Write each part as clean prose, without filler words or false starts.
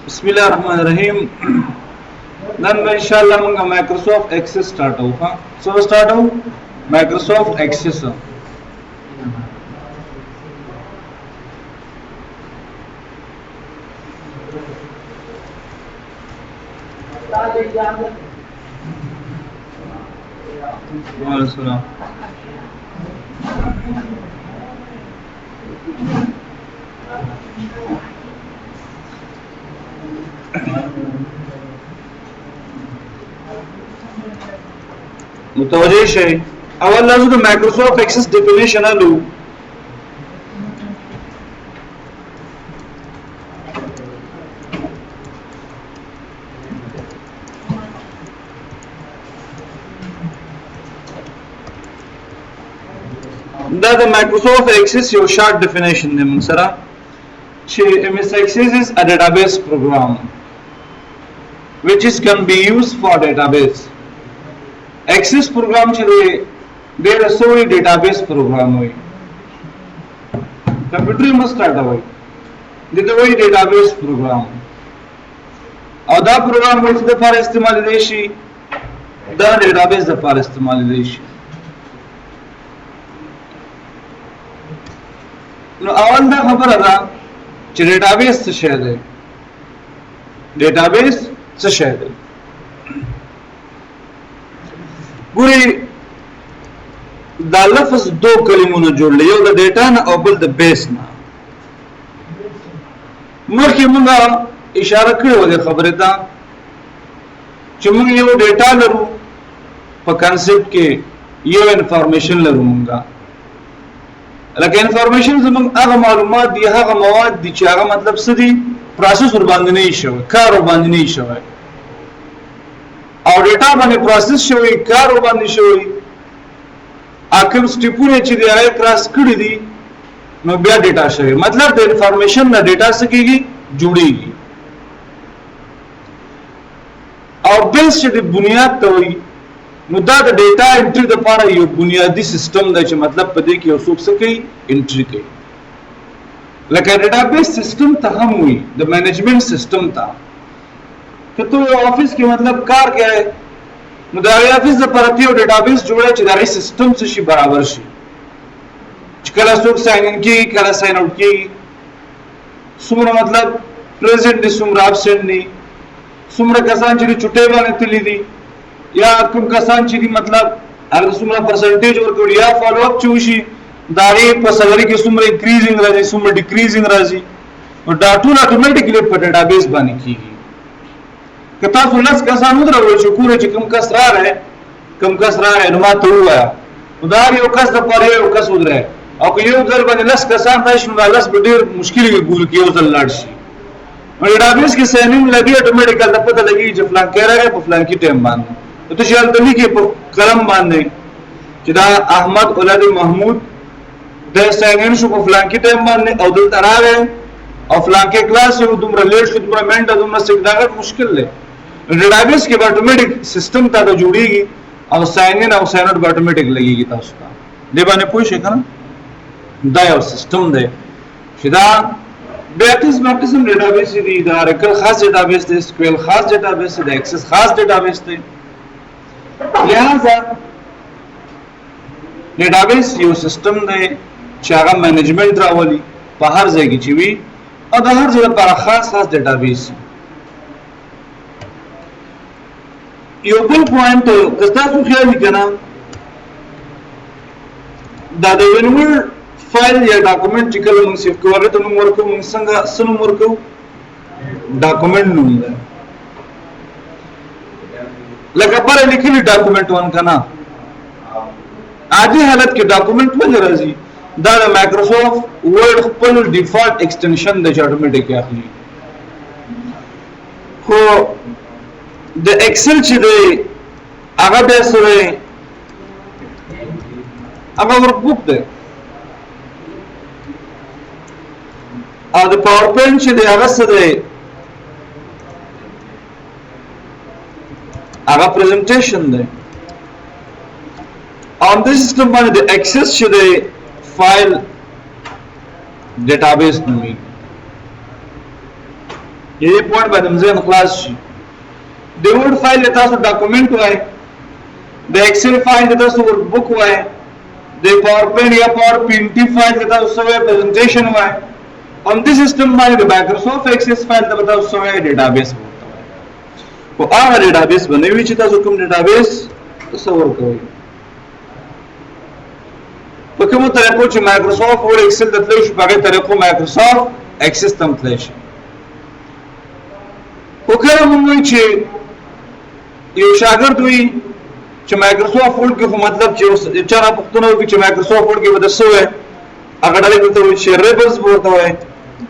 बिस्मिल्लाहिर्रहमानिर्रहीम नन में इंशाल्लाह मंगा माइक्रोसॉफ्ट एक्सेस स्टार्ट हो हां सो स्टार्ट हो माइक्रोसॉफ्ट एक्सेस वालेकुम متوجه شئ اول لازم د مایکروسافت ایکسس ډیفینیشن الو دا د مایکروسافت ایکسس یو شارټ ډیفینیشن دی موږ سره چې MS Access is a database program which is can be used for database access program چې دی رسوي ډیټابیس پروګرام وي کمپیوټر یې مستارټ وي د دې وی ډیټابیس پروګرام او دا پروګرام څه د لپاره استعمال دی شي دا ډیټابیس لپاره استعمال دی شي نو اول دا خبره ده چې ډیټابیس څه شی دی ډیټابیس څه شی دی ګوري دا لفظ دو کلمونه جوړل یو د ډیټا نه او بل د بیس نه مخکې موږ اشاره کړې و د خبرې ته چې موږ یو ډیټا لرو په کانسپټ کې یو انفارمیشن لرو موږ لکه انفارمیشن زموږ هغه معلومات دي هغه مواد دي چې هغه مطلب څه دي پروسس ور باندې نه شوی کار ور باندې نه شوی او ډیټا باندې پروسس شوی کار باندې شوی اکم سټیپونه چې دی هغه کراس کړی دي نو بیا ډیټا شوی مطلب د انفارمیشن نه ډیټا سکیږي جوړیږي او بیس چې د بنیاد ته وي نو دا د ډیټا انټری لپاره یو بنیادی سیستم دی چې مطلب په دې کې یو څوک څه کوي انټری کوي لکه ډیټابیس سیستم ته هم وي د مینجمنت سیستم ته که تو آفس کې مطلب کار کوي نو دا آفس لپاره یو ډیټابیس جوړه چې دا سیستم څه شي برابر شي چې کله څوک ساين ان کی کله ساين اوټ کی څومره مطلب پریزنٹ دي څومره ابسنٹ دي څومره کسان چې چټي باندې تللی دي یا کوم کسان چې مطلب هغه څومره پرسنټیج ورکړي یا فالو اپ چوشي دا ری په سلری کې څومره انکریزینګ راځي څومره ډیکریزینګ راځي او دا ټول اتوماتیکلی په ډیټابیس باندې کیږي کتا فلس کسان ودرول چې کوره چې کوم کس را رہے کوم کس را رہے نو ما ته وایا خدای یو کس د پاره یو کس ودره او که یو ځل باندې لس کسان تاسو نو لس به ډیر مشکل کې ګول کې یو ځل لاړ شي نو ډیټابیس کې سینینګ لګي اتوماتیکل د پته لګي چې فلان کې راغی په فلان کې ټیم باندې ته چې حالت کې په قلم باندې چې دا احمد اولاد محمود د سینین شو په فلان کې ټیم باندې او دلته راغی او فلان کې کلاس یو دومره لیټ شو دومره منټه دومره سګداګت مشکل دی ډیټابیس کې اتوماتیک سیستم ته جوړیږي او ساين ان او ساين اوټ اتوماتیک لګیږي تاسو ته دې باندې پوه شئ کنه دا یو سیستم دی چې دا ډیټابیس دی دا ریکل خاص ډیټابیس دی سکوئل خاص ډیټابیس دی ایکسس خاص ډیټابیس دی لہذا ډیټابیس یو سیستم دی چې هغه مینجمنت راولي په هر ځای کې چې وي او د هر ځای لپاره خاص ډیټابیس یو بل پوینټ کستا څو خیال وکړه دا د ونور فایل یا ډاکومنٹ چې کله موږ سیف کوو ته موږ ورکو موږ څنګه سنوم ورکو ډاکومنٹ نوم ده لکه پر لیکلي ډاکومنٹ وان کنه عادي حالت کې ډاکومنٹ ولې راځي دا د مایکروسافت ورډ خپل ډیفالت ایکسټنشن د اتوماتیک اخلي خو د ایکسل چې دی هغه به سره هغه ورکبوک دی او د پاور پوینټ چې دی هغه سره دی هغه پریزنټیشن دی on this system باندې د ایکسس چې دی فایل ډیټابیس نومي یې پوینټ باندې مزه خلاص شي د ورډ فایل تاسو ډاکومنٹ وای د ایکسل فایل تاسو ورډ بک وای د پاور پوینټ یا پاور پینټي فایل تاسو سوې پریزنټیشن وای on this system باندې د مایکروسافټ ایکسس فایل ته تاسو سوې ډیټابیس او هغه ډیټابیس بنوي چې تاسو کوم ډیټابیس تصور کوئ په کومه طریقو چې مایکروسافټ ورډ ایکسل د تلو شي په هغه طریقو مایکروسافټ ایکسس تم تللی شي خو کله موږ چې یو شاګرد وي چې مایکروسافټ ورډ کې خو مطلب چې چا نه پوښتنه وکړي چې مایکروسافټ ورډ کې به څه وي هغه ډېر ورته وي چې ریبلز ورته وي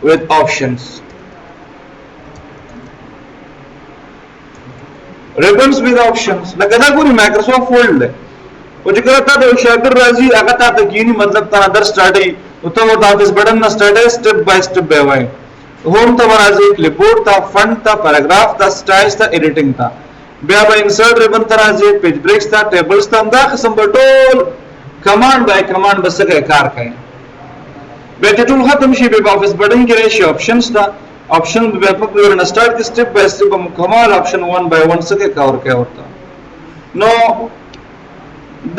with options ribbons with options لکه دا ګوري مایکروسافټ ورډ دی او چې کله تا د شاګرد راځي هغه تا ته کینی مطلب تا در سٹارټي او ته ورته اس بٹن نه سٹارټي سټپ بای سټپ به وای होम ته راځي کلیپبورډ ته فونټ ته پیراګراف ته سټایلز ته ایډیټینګ ته بیا به انسرټ ریبن ته راځي پیج بریکس ته ټیبلز ته دا قسم به ټول کمانډ بای کمانډ بس کې کار کوي بیا چې ټول ختم شي به افیس بٹن کې راشي آپشنز ته آپشن به په ورن سٹارټ کې سټپ بای سټپ مکمل آپشن 1 بای 1 څخه کور کوي ورته نو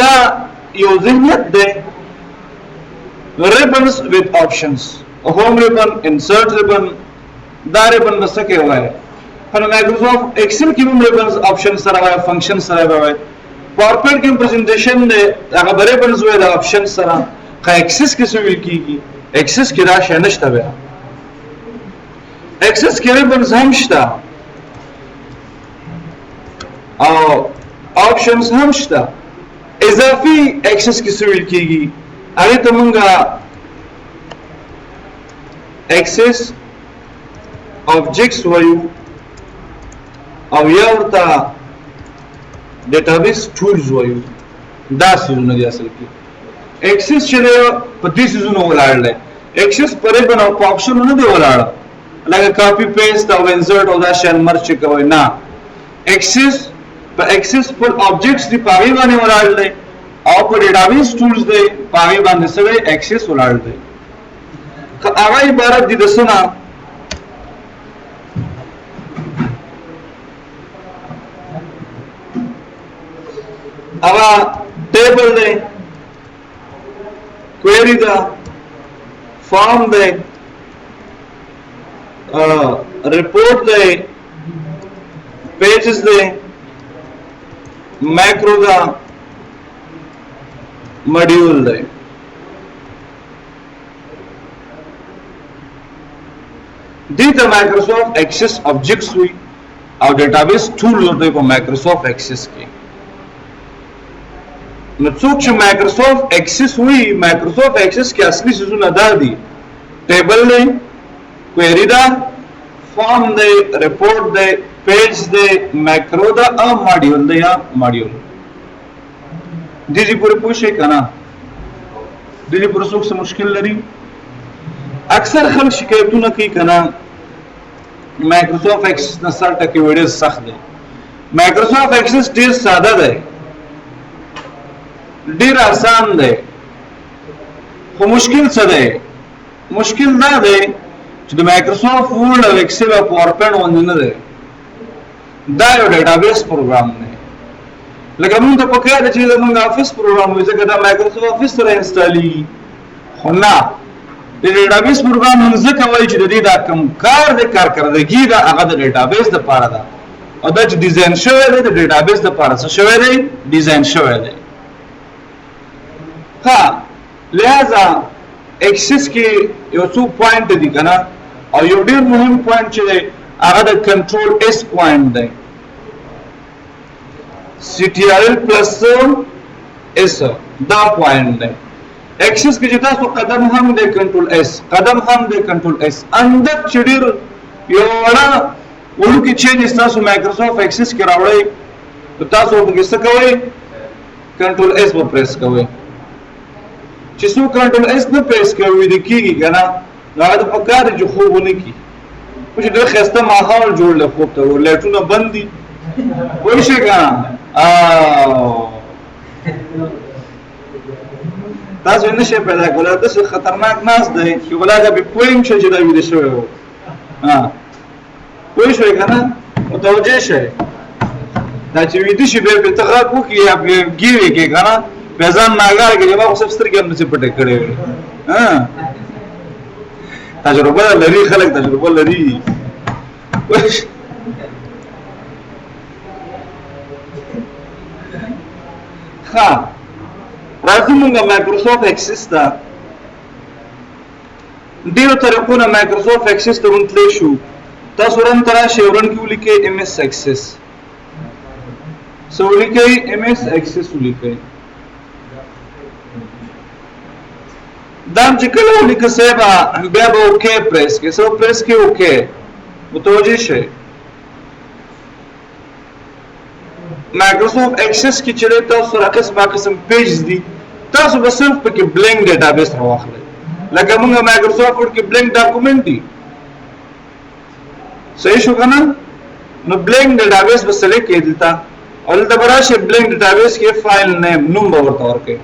دا یو ذهنیت دی ribbons with options home ribbon insert ribbon دا ribbon بس کې وای په مایکروسافټ ایکسل کې هم ribbons options سره وای فنکشن سره وای PowerPoint کې پریزنټیشن دی هغه ribbons وای د options سره که ایکسس کې څه ویل کیږي ایکسس کې دا شی نشته بیا ایکسس کې ribbons هم شته او options هم شته اضافي ایکسس کې څه ویل کیږي هغه ته مونږه ایکسس objects وایو او یا ورته ډیټابیس ټولز وایو دا څه دی اصل کې ایکسس چې په دې سيزونو ولاړ دی ایکسس پرې بنو په آپشن نه دی ولاړ لکه کاپی پیسټ او انسرټ او دا شان مرچ کوي نه ایکسس په ایکسس پر objects دی پاوی باندې ولاړ دی او په ډیټابیس ټولز دی پاوی باندې سره ایکسس ولاړ دی که هغه عبارت دي د سنا هغه ټیبل دی query دا form دی report دی pages دی macro دا module دی دیتا Microsoft Access Objects ہوئی اور database tools ہوتے کو Microsoft Access کی نو څوک چې Microsoft Access ہوئی Microsoft Access کې اصلي سيزونه دا دي ټیبل دی query دا form دی report دی page دی macro دا او module دی یا module دې پورې پوښښ کنا دې پورې څوک څه مشکل لري اکثر خلک شکایتونه کوي کنا Microsoft Access نه سره ټکی وړي سخت دی Microsoft Access ډیر ساده دی ډیر آسان دی خو مشکل څه دی مشکل دا دی چې د Microsoft Word او Excel او PowerPoint باندې نه دی دا یو ډیټابیس پروګرام دی لکه موږ ته پکې ده چې موږ افیس پروګرام وایو ځکه دا Microsoft Office سره انسټالي خو نه د ډیټابیس پروګرام موږ ځکه وایو چې د دې دا کوم کار د کارکردګي دا هغه د ډیټابیس لپاره ده او دا چې ډیزاین شوی دی د ډیټابیس لپاره څه شوی دی ډیزاین شوی دی ها لہذا ایکسس کې یو څو پوینټ دي کنه او یو ډیر مهم پوینټ چې هغه د کنټرول اس پوینټ دی CTRL plus S دا پوینټ دی ایکسس کې چې تاسو قدم هم دی کنټرول اس قدم هم دی کنټرول اس اندر چډیر یو وړه ورکه چینج تاسو مایکروسافټ ایکسس کې راوړی تاسو په څه کوئ کنټرول اس په پریس کوئ چې څو کنټرول اس نه پریس کوي د کیږي کنه دا د پکاره جو خوبونه کی چې د خسته ماحول جوړ له خوب ته ولټونه بندي وای شي کنه تاسو نشه پیدا کولای د خطرناک ناس دی چې ولادت به پویم شي چې دا ویل شوی ها شوي کنه متوجه شي دا چې ویدي شي به ته کو کې یا گیوي کې کنه په ځان ناګار کې ما خو سترګې هم څه پټه کړې ها تجربه لري خلک تجربه لري ها راځي موږ مایکروسافټ اکسس ته ډیرو طریقونو مایکروسافټ اکسس ته ورتلې شو تاسو رن ترا شورن کې ولیکي ام اس اکسس سو ولیکي ام اس اکسس ولیکي دام چې کله ولیکه سبا بیا به اوکے پریس کې سو پریس کې اوکے متوجه شئ مایکروسافټ اکسس کې چې تاسو راکس با قسم پیجز دي تاسو به صرف په کې بلینک ډیټابیس راوخلئ لکه موږ مایکروسافټ ورډ کې بلینک ډاکومنٹ دي صحیح شو کنه نو بلینک ډیټابیس به سلیکټ کړئ دلته او دلته براشه بلینک ډیټابیس کې فایل نیم نوم به ورته ورکړئ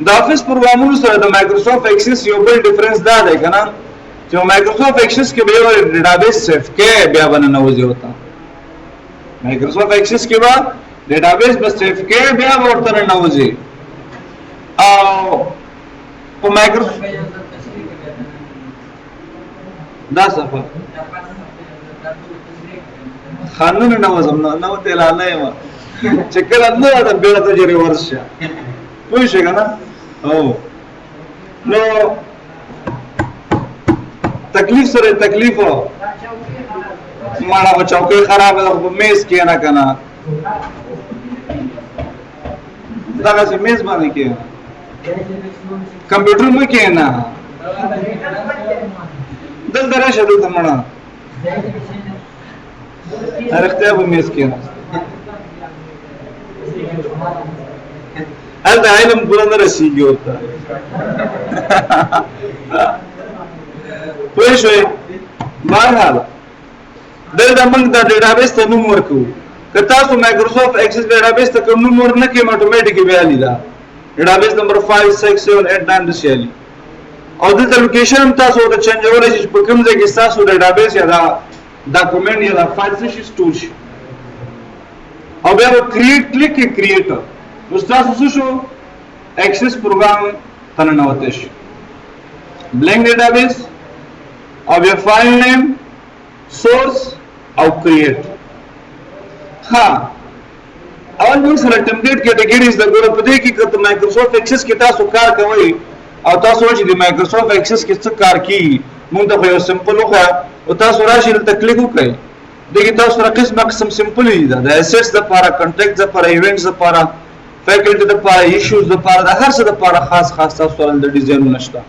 د افیس پروګرامونو سره د مایکروسافټ اکسس یو بل ډیفرنس دا دی کنه چې مایکروسافټ اکسس کې به یو ډیټابیس سیف کې بیا باندې نوځي وتا مایکروسافټ اکسس کې به ډیټابیس به سیف کې بیا ورته نوځي او په مایکروسافټ دا صفه خانون نوځم نو ته لا نه یم چې کله نو دا بیره ته جری ورشه پوه شئ کنه او نو تکلیف سره تکلیف ماړه چوکۍ خراب ده په میز کې نه کنه دا چې میز باندې کې کمپیوټر مې کې نه دلته راشه دلته مړه ارختیا په میز کې نه هل دا علم پورا نه رسیږي وته پوه شئ بهرحال دلته موږ دا ډیټابیس ته نوم ورکو که تاسو مایکروسافټ اکسس ډیټابیس ته کوم نوم ورنکې اتوماتیکي بیا لیدا ډیټابیس نمبر 5 6 7 8 9 دشالي او دلته لوکیشن هم تاسو ته چینجولای شئ په کوم ځای کې تاسو ډیټابیس یا دا ډاکومنٹ یا دا فایل شي سٹور شي او بیا کریټ کلیک کې کریټر نو تاسو څه شو اکسس پروګرام تننوته شي بلینک ډیټابیس او بیا فایل نیم سورس او کریټ ها اول موږ سره ټمپلیټ کیټګریز د ګوره په دې کې کته مایکروسافټ اکسس کې تاسو کار کوئ او تاسو چې د مایکروسافټ اکسس کې څه کار کوي موږ ته یو سمپل وکړه او تاسو راشي دلته کلیک وکړئ دغه تاسو سره قسم سمپل دي د اسټس لپاره کنټیکټ لپاره ایونټس لپاره فیکلټي لپاره ایشوز لپاره د هر څه لپاره خاص تاسو سره د ډیزاین نشته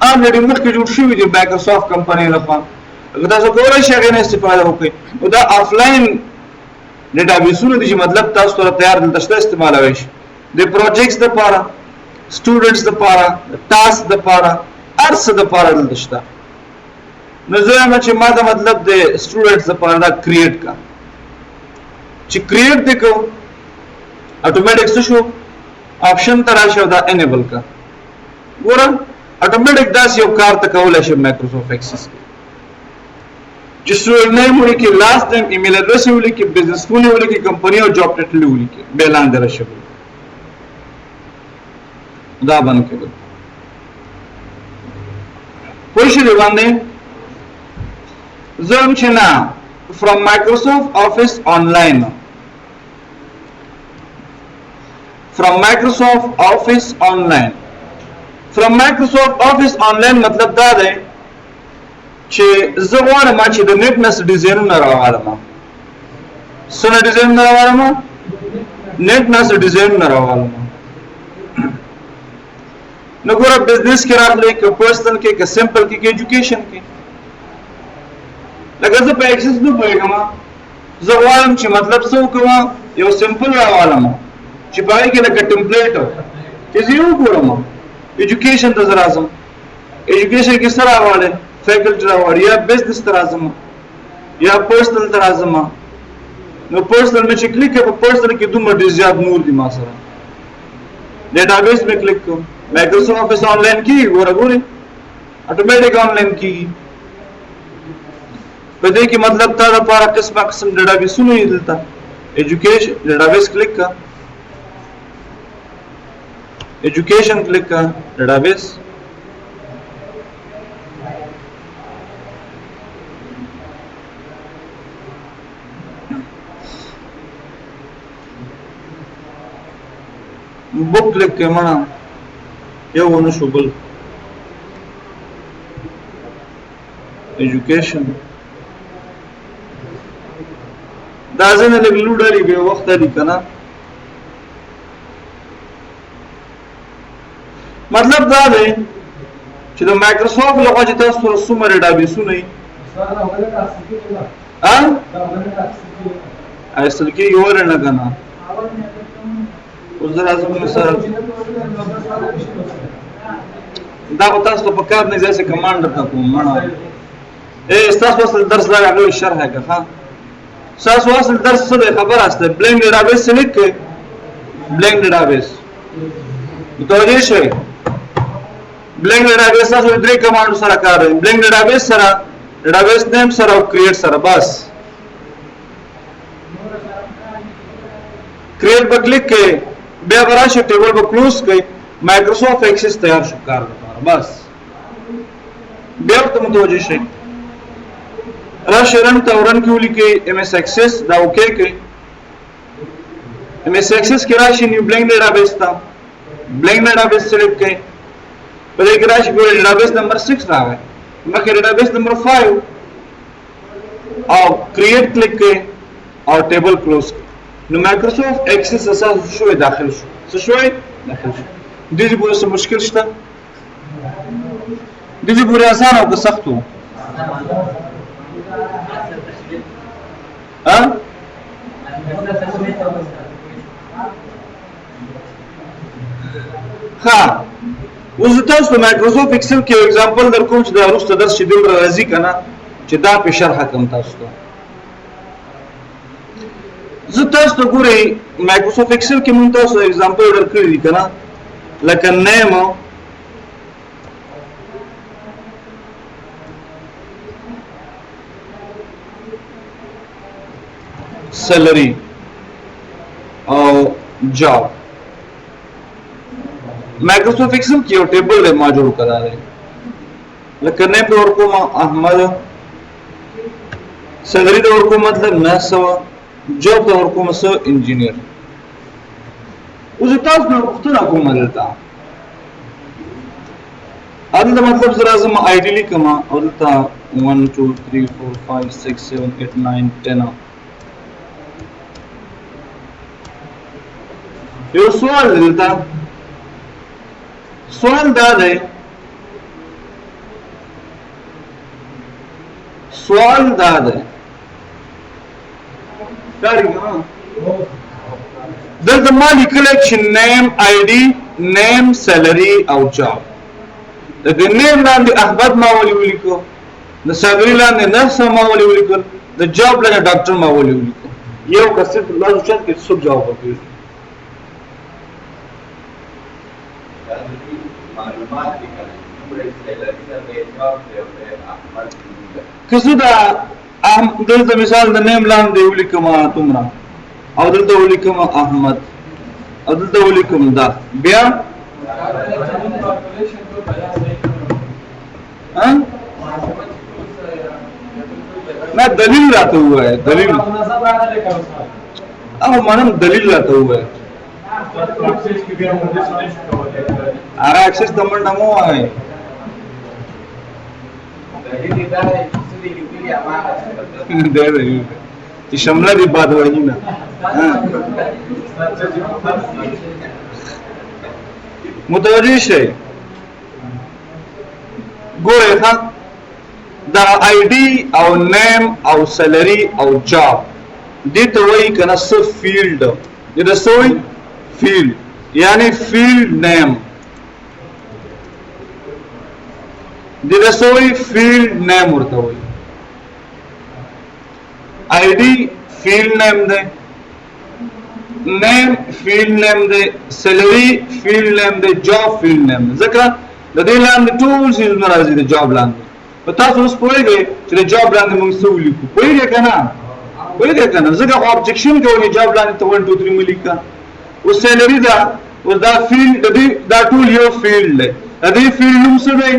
الریډي مخکې جوړ شوی دی مایکروسافټ کمپنی لخوا تاسو کولای شئ غوښنه استفاده وکړئ او دا آفلاین ډیټابیسونه دي چې مطلب تاسو سره تیار دلته استعمالوي شي د پروجیکټس لپاره سټوډنټس لپاره ټاسک لپاره هر څه لپاره دلته شته نو زه هم چې ما دا مطلب د سټوډنټس لپاره دا کریټ کا چې کریټ وکړو اتوماتیک څه شو آپشن تر راشه دا انیبل کا ګورم اتوماتیک دا یو کار ته کولای شي مایکروسافټ اکسس چې سټوډنټ نیم ولیکي لاست نیم ایمیل ایډریس ولیکي بزنس سکول ولیکي کمپنی او جاب ټایټل ولیکي به لاندې راشه دا باندې کېږي پوه شئ باندې زم چې نه from Microsoft Office Online from Microsoft Office Online مطلب دا دی چې زه غواړم چې د نیټ نس ډیزاینونه راوړم څنګه ډیزاین راوړم نیټ نس ډیزاین راوړم نو ګوره بزنس کې راغلی که پرسنل کې که سمپل کې که ایجوکیشن کې لکه زه په اکسس نه پوهېږم زه غواړم چې مطلب څه وکړم یو سمپل راوړم چې په هغې کې لکه ټمپلیټ چې زه یې وګورم ایجوکیشن ته زه راځم ایجوکیشن کې څه راوړی فیکلټي راوړی یا بزنس ته راځم یا پرسنل ته راځم نو پرسنل مې چې کلیک کړم په پرسنل کې دومره ډېر زیات نور دي ما سره ډیټابیس مې کلیک کوم مایکروسافټ آفیس آنلاین کی ګوره اتوماتیک آنلاین کی په دې کې مطلب تا لپاره قسمه قسم ډیټابیسونه یې دلته ایجوکیشن ډیټابیس کلیک کا ایجوکیشن کلیک کا ډیټابیس book click के मना क्या होना शुबल एजुकेशन दाजन लग लूडरी बे वक्त दी कना मतलब دا دی چې د مایکروسافټ لغه چې تاسو سره څومره ډیټابیسونه یې اصل کې یو رنه کنه اوس درازم مثلا دا تاسو په کار نه ځکه کمانډ تا کوم مړه تاسو اصل درس لا غوښ شرح کا ها تاسو اصل درس څه خبر استه بلینک ډیټابیس سلیکټ کړئ بلینک ډیټابیس متوجه شئ بلینک ډیټابیس تاسو درې کمانډ سره کار کوي بلینک ډیټابیس سره ډیټابیس نیم سره او کریټ سره بس کریټ په کلیک کړئ بیا براشه ټیبل په کلوز کړئ مایکروسافټ ایکسس تیار شو کار لپاره بس بیا ته متوجه شئ راشه رن ته ورن کې ولیکئ ام اس ایکسس دا اوکے کړئ ام اس ایکسس کې راشي نیو بلینک ډیټابیس تا بلینک ډیټابیس سلیکټ کړئ په دې کې راشي ګور ډیټابیس نمبر 6 راغی مکه ډیټابیس نمبر 5 او کریټ کلیک کړئ او ټیبل کلوز نو مایکروسافټ ایکسس اساس شوی داخل شو څه شوی داخل شو دې پورې څه مشکل شته دې پورې آسان او که سخت وو ها ها اوس تاسو په مایکروسافټ ایکسل کې اگزامپل درکوم چې دا وروسته درس شیډول راځي کنه چې دا په شرح کوم تاسو ته زه تاسو ته ګورئ مایکروسافټ ایکسل کې مونږ تاسو اگزامپل درکړی دي کنه لکه نیم سیلری او جاب مایکروسافٹ ایکسل کی ٹیبل ہے ما جوړ کرا رہے لکه نه په ورکو ما احمد سیلری د ورکو مطلب 900 جاب د ورکو مسو انجینیر اوس تاسو نو وختونه کوم دلته اته مطلب زرا زم آیډی لیکم او دلته 1 2 3 4 5 6 7 8 9 10 یو سوال دلته سوال دا دی دلته ما لیکل چې نیم آی ډي نیم سیلری او جاب د نیم لاندې احمد ما ولي ولیکو د سیلری لاندې نفس ما ولي ولیکو د جاب لاندې ډاکټر ما ولي ولیکو یو کس په لاسو چت کې څه جواب ورکړي معلومات لیکل سیلری د جاب له احمد کسو دا دلته مثال د نیم لاندې ولیکم تمرا او دلته ولیکم احمد او دلته ولیکم دا بیا मैं दलील लाता हुआ है दलील अब मानम दलील लाता हुआ है आरा एक्सेस नंबर नमो है दे रही है शमला की बात वही ना متوجه شئ ګوره ها دا آی ډي او نیم او سیلری او جاب دې ته وایي کنه څه فیلډ دې ته څه وایي فیلډ یعنی فیلډ نیم دې ته څه وایي فیلډ نیم ورته وایي آی ډي فیلډ نیم دی name field name the salary field name the job field name ذکر د دې لاندې ټول شی ناراضي د جاب لاندې تاسو اوس پوهیږئ چې د جاب لاندې موږ څه ولیکو پوهیږئ که نه پوهیږئ که نه ځکه ابجکشن کوئ جاب لاندې ته 1 2 3 مو لیکه اوس سیلري ده اوس دا فیلډ دا ټول یو فیلډ دی د دې فیلډ نوم څه دی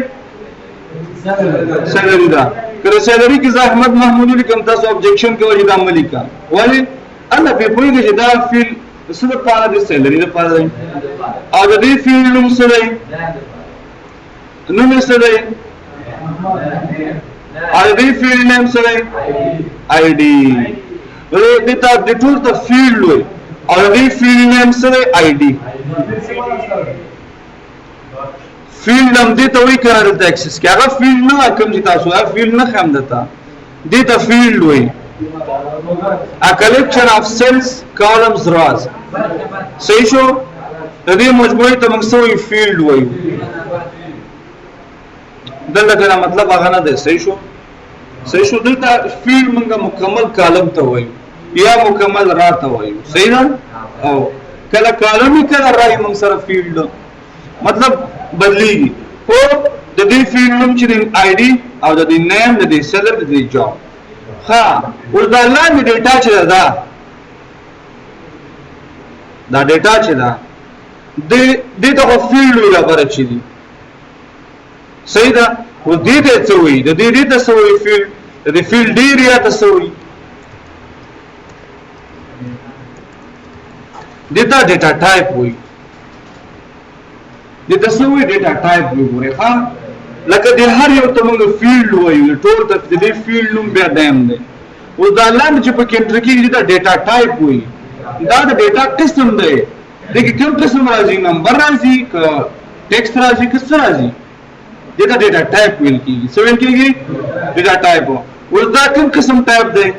سیلري ده که د سیلري کې زه احمد محمود ولیکم تاسو ابجکشن کوئ چې دا مه لیکه ولې الله پرې پوهېږئ چې دا فیلډ څه دپاره دی سیلري دپاره دی او د دې فیلډ نوم څه دی نوم یې څه دی او د دې فیلډ نیم څه دی آی ډي دې ټول ته فیلډ وایي او د دې فیلډ نیم څه دی آی ډي فیلډ هم دې ته وایي که نه دلته اکسس کې هغه فیلډ نه کوم چې تاسو هغه فیلډ نه ښیم درته دې ته فیلډ وایي A collection of cells, columns, rows. صحیح شو د دې مجموعې ته موږ څه وایو فیلډ وایو دلته کنه مطلب هغه نه دی صحیح شو دلته فیلډ موږ مکمل کالم ته وایو یا مکمل را ته وایو صحیح ده او کله کالم کله راي موږ سره فیلډ مطلب بدلیږي او د دې فیلډ نوم چې د آی ډي او د دې نیم د دې سیلر د دې جاب ها ول دا لاندې ډیټا چې ده دا ډیټا چې ده د ته فیلډ ویل غواړي چې دي صحیح ده و دې ته څه وایي د دې ته څه وایي فیلډ د فیلډ ایریا ته څه وایي ډیټا ټایپ وایي د څه وایي ډیټا ټایپ وګورئ ها لکه د هر یو ته موږ فیلډ وایو ټول ته د دې فیلډ نوم بیا دایم دی اوس دا لاندې چې پکې انټر کېږي دا ډیټا ټایپ وایي دا د ډیټا قسم دی دغه کوم قسم راځي نمبر راځي که ټیکسټ راځي که څه راځي دا ډیټا ټایپ ویل کېږي څه ویل کېږي ډیټا ټایپ اوس دا کوم قسم ټایپ دی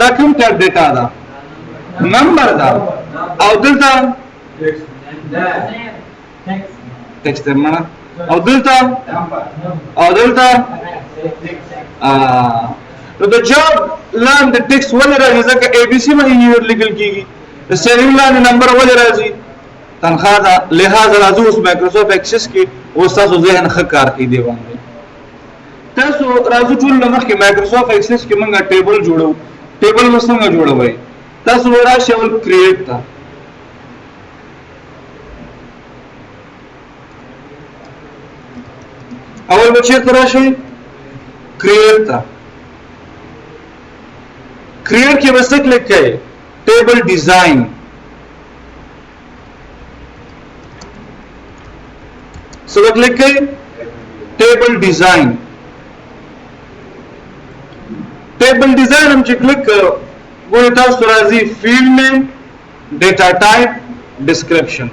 دا کوم ټایپ ډیټا ده نمبر ده او دلته ټیکسټ معنا او دلته نو د جاب لاندې ټیکس ولې راځي ځکه اے بي سي باندې یو لیکل کیږي د سیریل لاندې نمبر ولې راځي تنخواه ده لہذا راځو اوس مایکروسافټ ایکسس کې اوس تاسو ذهن ښه کار کوي دی باندې تاسو راځو ټول مخکې مایکروسافټ ایکسس کې موږ ټیبل جوړو ټیبل مو څنګه جوړوي تاسو وراشئ اول کریټ ته اول بچیر تراشی کریٹ تا کریٹ کی بس کلک کرے ٹیبل ڈیزائن سب کلک کرے ٹیبل ڈیزائن ہم چی کلک کرو گوڑی تاس ترازی فیلڈ نیم ڈیٹا ٹائپ ڈسکرپشن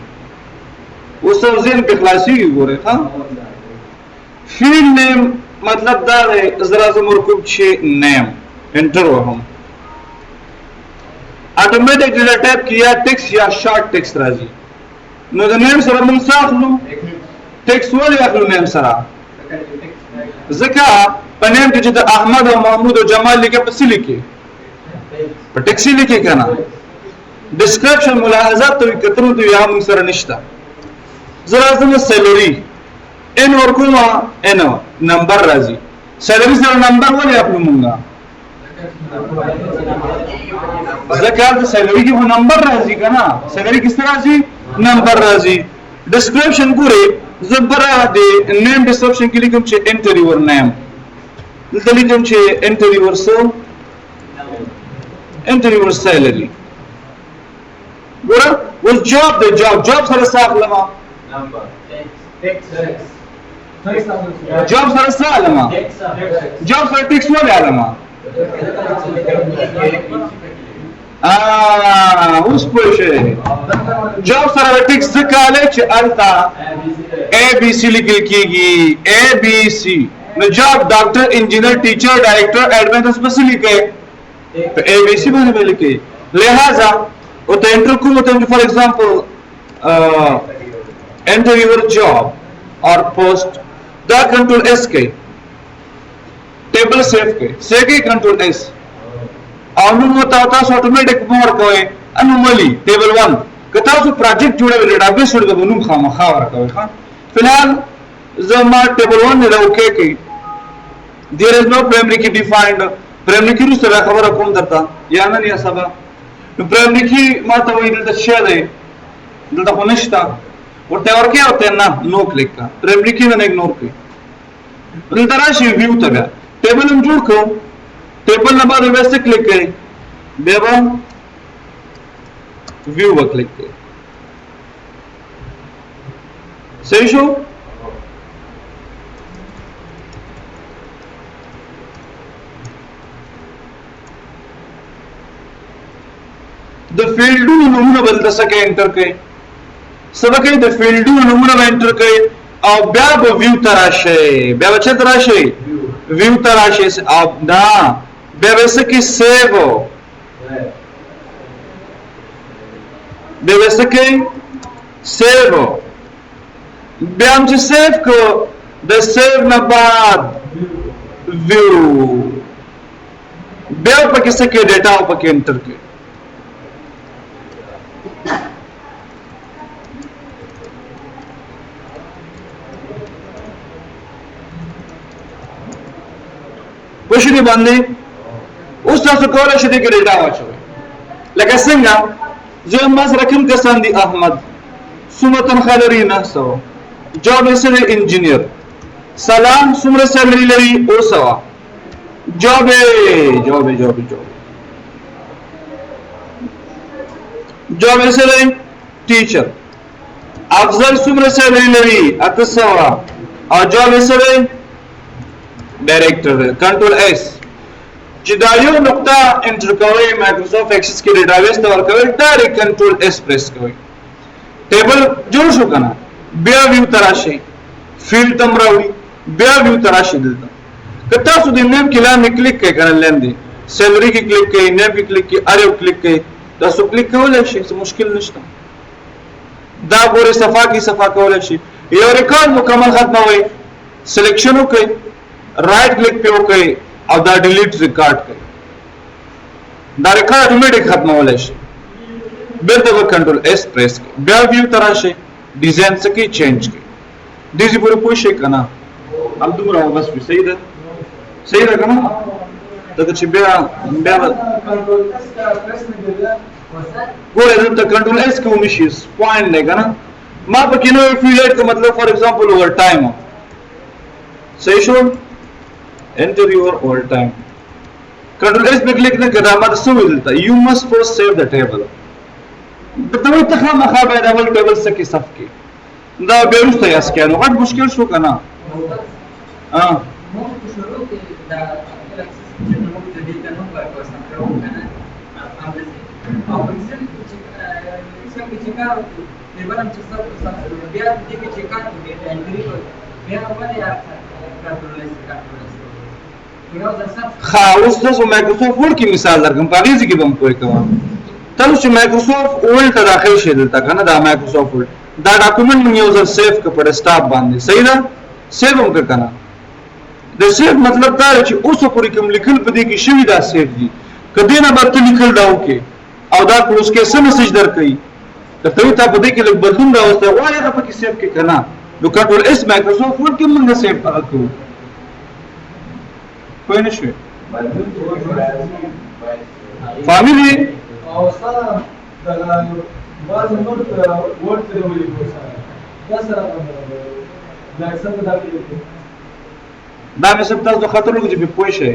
وہ سب ذہن کے خلاصی کی گو رہے تھا فیلڈ نیم مطلب دا ہے ذرا سے مرکوب چھے نیم انٹر وهم آٹومیٹک ڈیٹا ٹائپ کیا ٹیکس یا شارٹ ٹیکس راځي نو د نیم سره موږ ساخلو ټیکس ولې اخلو نیم سره ځکه په نیم کې چې د احمد او محمود او جمال لیکه په څه لیکي په ټیکس لیکي کنه ډسکرپشن ملاحظات ته کتنو ته یا موږ سره نشته ذرا زموږ سیلری ان ورکوما ان نمبر راځي سیلری سره نمبر ولې اخلو موږ ځکه د سیلری کې نمبر راځي کنه سیلری کې څه راځي نمبر راځي ډسکرپشن ګورئ زبره د نیم ډسکرپشن کې لیکم چې انټر یور نیم دلته لیکم چې انټر یور سیلری ګوره اوس جاب د جاب سره ساخلمه جاب سره سالمه جاب سره ټیکس ولې علامه اوس پوه شئ جاب سره ټیکس ځکه اله چې التا اے بی سی لیکل کیږي اے بی سی نو جاب ډاکټر انجینر ټیچر ډایریکټر ایڈمن تاسو پس لیکئ په اے بی سی باندې لیکئ لہذا او ته انټر کوم ته فار ایگزامپل انټر یور جاب اور پوسٹ دا کنټرول ایس کې ټیبل سیو کې سیګي کنټرول ایس او نو تاسو اتوماتیک مور کوئ انومالي ټیبل 1 که تاسو پروجیکټ جوړوي ډیټابیس جوړوي نو خامخا ورکوي ها فلحال زما ټیبل 1 نه اوکے کوي there is no primary key defined. primary key سره خبره کوم درته یا نه یا سبا نو primary key ما ته وایي دلته څه دی دلته خو نشته ورته ورکه او ته نه نو کلیک کا primary key نه اگنور کړئ دلته راشي ویو ته بیا ټیبل هم جوړ کړو ټیبل نه بعد ویسته کلیک کړئ بیا به ویو به کلیک کړئ صحیح شو د فیلډونو نومونه بل تاسو کې انټر کړئ سبا کې د فیلډونو نومونه انټر کړئ او بیا به ویو تراشه بیا به چې تراشه ویو تراشه او دا بیا به څه کې سیو بیا به څه کې سیو بیا هم چې سیو کو د سیو نه بعد ویو بیا پکې څه کې ډیټا او پکې انټر کړئ وشي باندې اوس تاسو کولای شئ د ډیټا واچوئ لکه څنګه زه ما سره کوم کسان دي احمد څومره تنخواه لري 900 جاب یې سره انجینیر سلام څومره سیلري لري 200 جاب یې سره ټیچر افضل څومره سیلري لري 800 او جاب یې سره ډایریکټر کنټرول اس چې دا یو نقطه انټر کوي مایکروسافټ ایکسس کې ډیټابیس ته ورکوي ډایرکټ کنټرول اس پریس کوي ټیبل جوړ شو کنه بیا ویو تراشي فیلډ تم راوړي بیا ویو تراشي دلته که تاسو د نیم کې لاندې کلیک کوئ کنه لاندې سیلري کې کلیک کوئ نیم کې کلیک کوئ اریو کلیک کوئ تاسو کلیک کولای شئ څه مشکل نشته دا ګوره صفه کې صفه کولای شئ یو ریکارډ مکمل ختموي سلیکشن وکړئ رائٹ کلک پہ وکړئ او دا ډیلیټ ریکارډ کړئ دا ریکارډ اتوماتیک ختمولای شي بیرته به کنټرول اس پریس کړئ بیا ویو تراشه ډیزاین څه کې چینج کړئ دې پورې پوه شئ کنه هم دومره بس صحیح ده کنه دا چې بیا ګوره دلته کنټرول اس کوم شي پوینټ نه کنه ما په کې نو فیلډ کا مطلب فار ایگزامپل اوور ټایم صحیح شو enter your all time control s पे क्लिक न करा मत सो मिलता you must first save the table بتوي تخا مخا به ډبل ټیبل سکی صف کې دا به ورسته یا سکانو غټ مشکل شو کنه ها مو شروع کې دا چې نو د دې کنه په واسطه کړو کنه او چې کار دی ولهم چې څه بیا دې کې چې کار دی انټری بیا ولې خا اوس تاسو مایکروسافټ ورډ کې مثال درکم په دې کې به هم کوی کوم تاسو چې مایکروسافټ ورډ ته داخل شئ دلته کنه دا مایکروسافټ ورډ دا ډاکومنٹ من یو ځل سیو ک په ډیسکټاپ باندې صحیح ده سیو هم کنه د سیو مطلب دا چې اوس پورې کوم لیکل په دې کې شوی دا سیو دي کدی نه برته لیکل داو کې او دا کلوز کې سم میسج درکې ته ته په دې کې لږ بدلون راوسته وایي هغه په کې سیو کې کنه نو کنټرول اس مایکروسافټ ورډ کې موږ سیو کړو کوئی نشوي فاميلي او سره د باز نور ورډ ته ویل کوسه دا سره دا څنګه دا کېږي دا مې سب تاسو خاطر لګي په پوه شي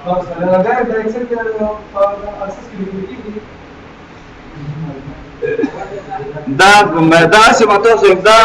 تاسو سره دا اکثر کې اساس کې دا سم تاسو دا